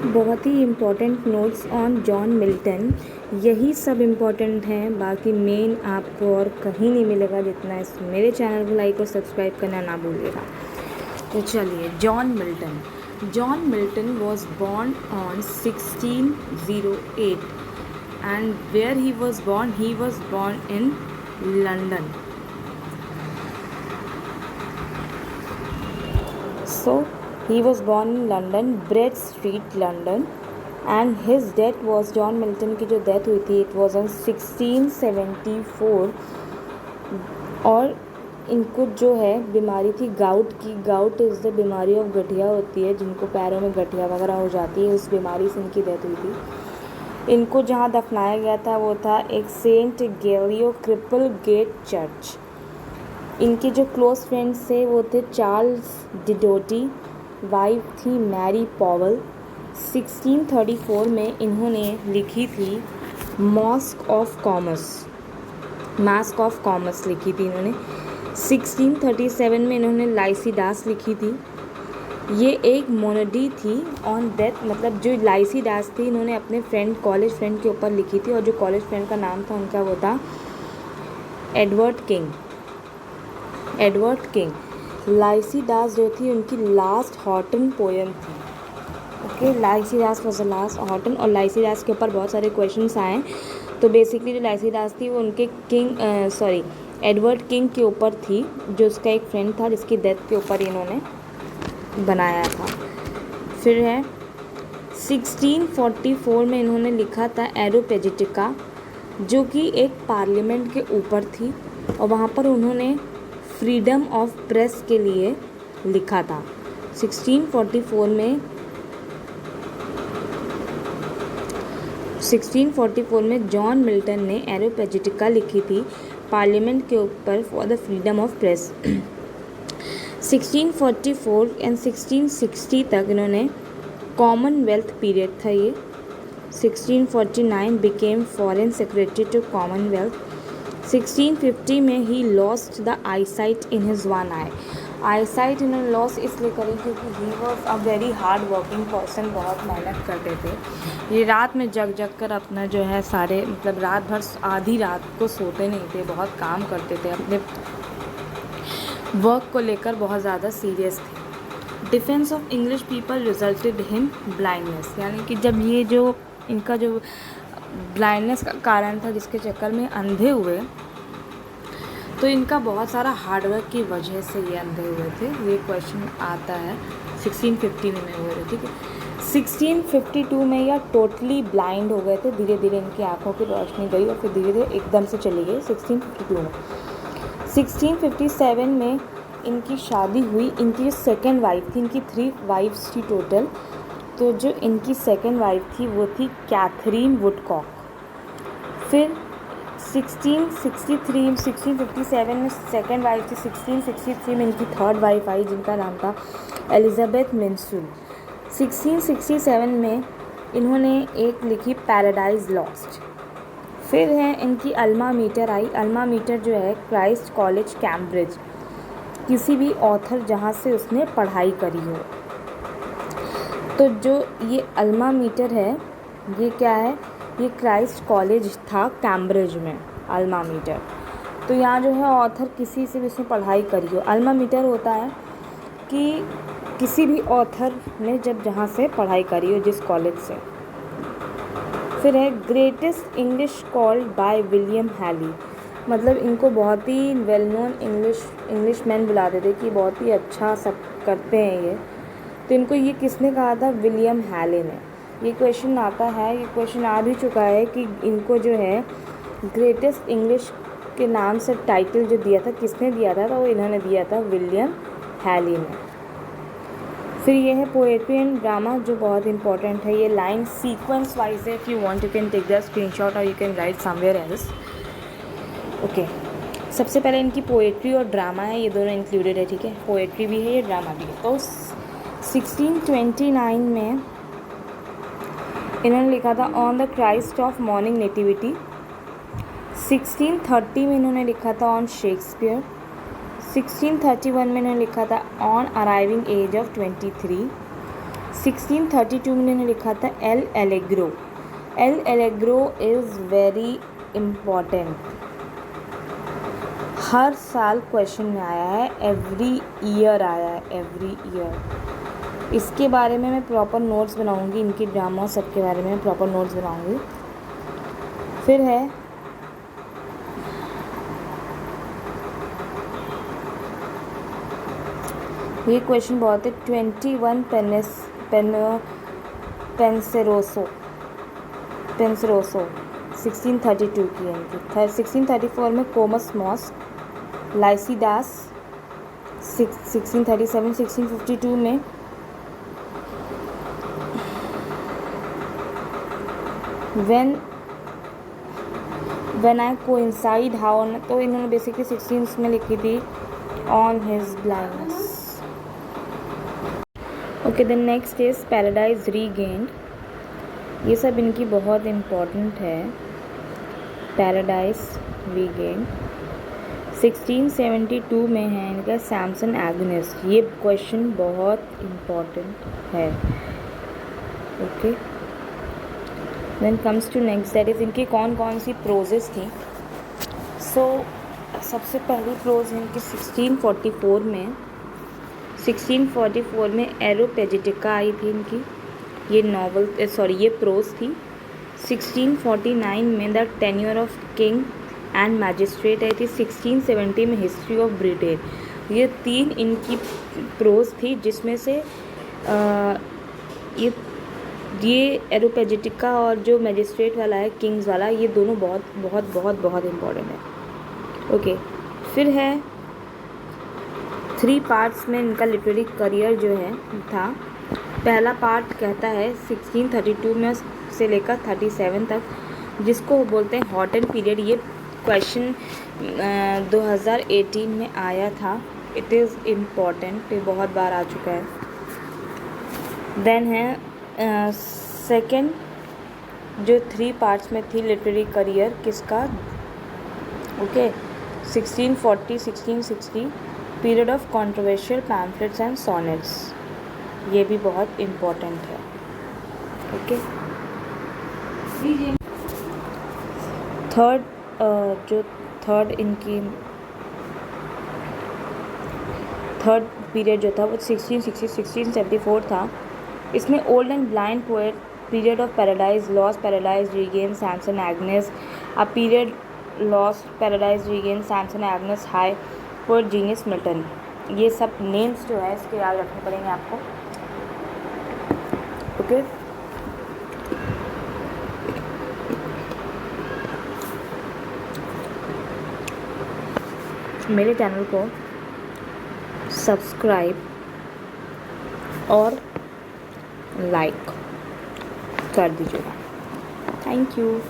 बहुत ही important notes on John Milton, यही सब इम्पोर्टेंट हैं, बाकी मेन आपको और कहीं नहीं मिलेगा जितना इस मेरे चैनल को लाइक और सब्सक्राइब करना ना भूलिएगा। तो चलिए, John Milton was born on 1608 and where he was born in London. So he was born in London, Bread Street, London, and his death was John Milton की जो डेथ हुई थी it was on 1674। और इनको जो है बीमारी थी गाउट की। गाउट इज़ द बीमारी ऑफ गठिया होती है, जिनको पैरों में गठिया वगैरह हो जाती है, उस बीमारी से इनकी डेथ हुई थी। इनको जहाँ दफनाया गया था वो था एक सेंट गैलियो क्रिपल गेट चर्च। इनके जो क्लोज फ्रेंड्स थे वो थे चार्ल्स डिडोटी, वाइफ थी मैरी पॉवल। 1634 में इन्होंने लिखी थी मास्क ऑफ कॉमर्स लिखी थी इन्होंने। 1637 में इन्होंने लाइसीडास लिखी थी। ये एक मोनडी थी ऑन डेथ, मतलब जो लाइसीडास थी इन्होंने अपने कॉलेज फ्रेंड के ऊपर लिखी थी, और जो कॉलेज फ्रेंड का नाम था उनका वो था एडवर्ड किंग। लाइसीडास जो थी उनकी लास्ट हॉटन पोएम थी। Okay, Lycidas was the last Horton, और लाइसीडास के ऊपर बहुत सारे क्वेश्चंस आए। तो बेसिकली जो लाइसीडास थी वो उनके एडवर्ड किंग के ऊपर थी, जो उसका एक फ्रेंड था जिसकी डेथ के ऊपर इन्होंने बनाया था। फिर है 1644 में इन्होंने लिखा था एरोपेजिटिका, जो कि एक पार्लियामेंट के ऊपर थी, और वहाँ पर उन्होंने फ्रीडम ऑफ प्रेस के लिए लिखा था। 1644 में जॉन मिल्टन ने एरोपेजिटिका लिखी थी पार्लियामेंट के ऊपर for the freedom of press. 1644 and 1660 तक इन्होंने कॉमनवेल्थ पीरियड था ये। 1649 became foreign secretary to commonwealth. 1650 में ही lost the eyesight in his one eye. Eyesight इन्होंने लॉस इसलिए करी क्योंकि he was a very hard working person, बहुत मेहनत करते थे। ये रात में जग कर अपना जो है सारे, मतलब रात भर आधी रात को सोते नहीं थे, बहुत काम करते थे, अपने वर्क को लेकर बहुत ज़्यादा सीरियस थे। Defence of English people resulted him blindness, यानी कि जब ये जो इनका जो ब्लाइंडनेस का कारण था जिसके चक्कर में अंधे हुए, तो इनका बहुत सारा हार्डवर्क की वजह से ये अंधे हुए थे। ये क्वेश्चन आता है 1650 में हुए थे, ठीक है। 1652 में यह टोटली ब्लाइंड हो गए थे, धीरे धीरे इनकी आंखों की रोशनी गई और फिर धीरे धीरे एकदम से चली गई 1652 में। 1657 में इनकी शादी हुई। इनकी जो सेकेंड वाइफ थी, इनकी 3 वाइफ्स थी टोटल, तो जो इनकी सेकेंड वाइफ थी वो थी कैथरीन वुडकॉक। फिर 1657 में सेकेंड वाइफ थी। 1663 में इनकी थर्ड वाइफ आई जिनका नाम था एलिजाबेथ मिंसुल। 1667 में इन्होंने एक लिखी पैराडाइज लॉस्ट। फिर है इनकी अल्मा मीटर आई। अल्मा मीटर जो है क्राइस्ट कॉलेज कैम्ब्रिज, किसी भी ऑथर जहाँ से उसने पढ़ाई करी हो। तो जो ये अल्मा मीटर है ये क्या है, ये क्राइस्ट कॉलेज था कैम्ब्रिज में, अल्मा मीटर। तो यहाँ जो है ऑथर किसी से भी उसने पढ़ाई करी हो। अल्मा मीटर होता है कि किसी भी ऑथर ने जब जहाँ से पढ़ाई करी हो, जिस कॉलेज से। फिर है greatest English called by William Hayley, मतलब इनको बहुत ही वेल नोन इंग्लिश मैन बुलाते थे कि बहुत ही अच्छा सब करते हैं ये। तो इनको ये किसने कहा था, विलियम हैली ने। ये क्वेश्चन आता है, ये क्वेश्चन आ भी चुका है कि इनको जो है ग्रेटेस्ट इंग्लिश के नाम से टाइटल जो दिया था किसने दिया था, तो वो इन्होंने दिया था विलियम हैली ने। फिर ये है पोएट्री एंड ड्रामा जो बहुत इंपॉर्टेंट है। ये लाइन सीक्वेंस वाइज है, if you want you can take the screenshot और you can write somewhere else. Okay, सबसे पहले इनकी पोएट्री और ड्रामा है, ये दोनों इंक्लूडेड है, ठीक है। पोएट्री भी है, ये ड्रामा भी है। तो 1629 में इन्होंने लिखा था on the Christ of morning nativity. 1630 में इन्होंने लिखा था ऑन शेक्सपियर। 1631 में इन्होंने लिखा था ऑन अराइविंग एज ऑफ 23। 1632 में इन्होंने लिखा था L'Allegro. L'Allegro is very important, हर साल क्वेश्चन में आया है, एवरी ईयर आया है, एवरी ईयर। इसके बारे में मैं प्रॉपर नोट्स बनाऊंगी, इनकी ड्रामा सबके बारे में प्रॉपर नोट्स बनाऊंगी। फिर है ये क्वेश्चन बहुत है, 21 पेंसेरोसो 1632 की है इनकी। 1634 में कोमस मॉस लाइसीदास, 1637 1652 में व्हेन आई कोइंसाइड हाउ, तो इन्होंने बेसिकली 16 में लिखी थी on his blindness. Okay, then next is paradise regained. ये सब इनकी बहुत इम्पोर्टेंट है। पैराडाइज रीगेन्ड 1672 में है इनका सैमसन एग्नेस। ये क्वेश्चन बहुत इम्पोर्टेंट है। Okay, then comes to next, that is इनकी कौन कौन सी प्रोजेस थी। सो सबसे पहली प्रोज इनकी 1644 में एरोपेजिटिका आई थी इनकी, ये नॉवल ये प्रोज थी। 1649 में the tenure of king and magistrate आई थी। 1670 में हिस्ट्री ऑफ ब्रिटेन। ये 3 इनकी प्रोज थी, जिसमें से ये एरोपेजिटिका और जो मैजिस्ट्रेट वाला है, किंग्स वाला, ये दोनों बहुत बहुत बहुत बहुत इम्पॉर्टेंट है। ओके, फिर है 3 पार्ट्स में इनका लिटरेरी करियर जो है था। पहला पार्ट कहता है 1632 में से लेकर 37 तक, जिसको बोलते हैं हॉटन पीरियड। ये क्वेश्चन 2018 में आया था। इट इज़ इम्पॉर्टेंट, ये बहुत बार आ चुका है। देन है सेकेंड, जो 3 पार्ट्स में थी लिटरेरी करियर किसका, okay, 1640 1660 period of controversial pamphlets and sonnets. ये भी बहुत इम्पोर्टेंट है। ओके, थर्ड पीरियड जो था वो 1674 था। इसमें old and blind poet, period of paradise lost, paradise regain, Samson Agnes, a period lost, paradise regain, Samson Agnes, high poet genius Milton. ये सब नेम्स जो है इसके याद रखने पड़ेंगे आपको। ओके, मेरे चैनल को सब्सक्राइब और लाइक कर दीजिएगा। Thank you.